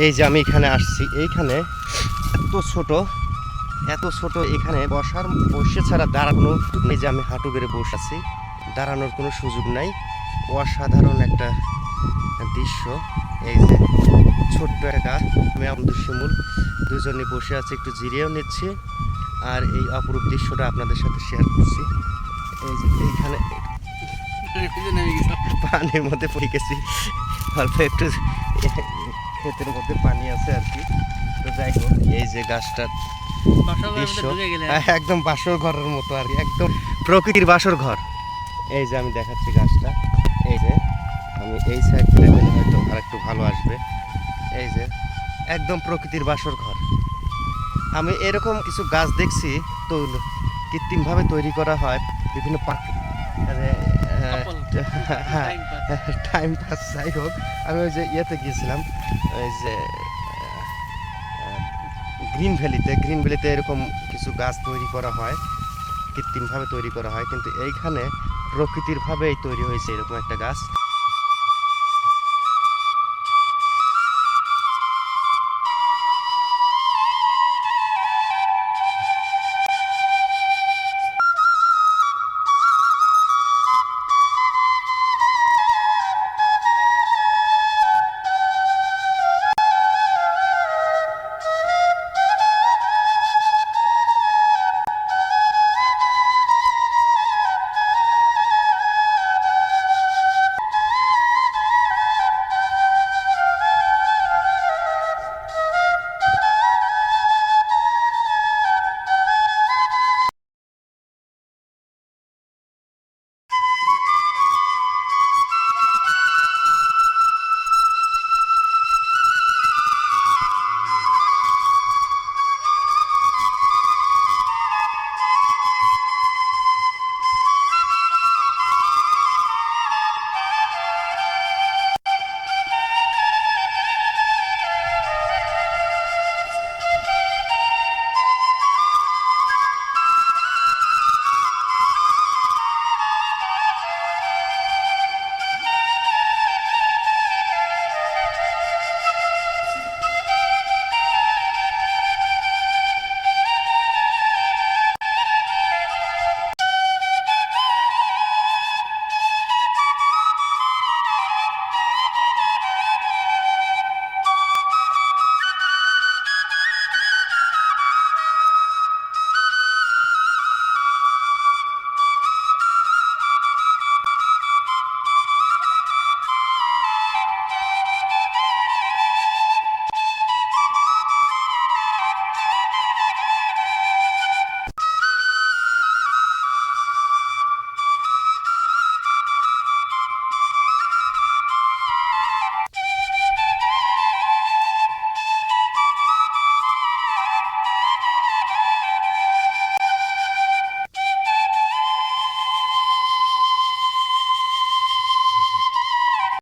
এই যে আমি এখানে আসছি, এইখানে এত ছোট এখানে বসে ছাড়া দাঁড়ানো নেই। যে আমি হাঁটু গেড়ে বসে আছি, দাঁড়ানোর কোনো সুযোগ নাই। অসাধারণ একটা দৃশ্য। এই যে ছোট্ট একটা গাছ, আমি আব্দুল শিমুল দুজনে বসে আছি, একটু জিরিয়েও নিচ্ছি আর এই অপরূপ দৃশ্যটা আপনাদের সাথে শেয়ার করছি। এই যে এইখানে পানির মধ্যে পড়ে গেছি, অল্প একটু ক্ষেতের মধ্যে পানি আছে আর কি। তো যাই হোক, এই যে গাছটার দৃশ্য একদম বাসর ঘরের মতো আর কি, একদম প্রকৃতির বাসর ঘর। এই যে আমি দেখাচ্ছি গাছটা, এই যে আমি এই সাইড থেকে গেলে হয়তো আর একটু ভালো আসবে। এই যে একদম প্রকৃতির বাসর ঘর। আমি এরকম কিছু গাছ দেখছি তো কৃত্রিমভাবে তৈরি করা হয় বিভিন্ন টাইম পাস। যাই হোক, আমি ওই যে ইয়েতে গিয়েছিলাম, ওই যে গ্রিন ভ্যালিতে এরকম কিছু গাছ তৈরি করা হয়, কৃত্রিমভাবে তৈরি করা হয়, কিন্তু এইখানে প্রকৃতিরভাবেই তৈরি হয়েছে এরকম একটা গাছ।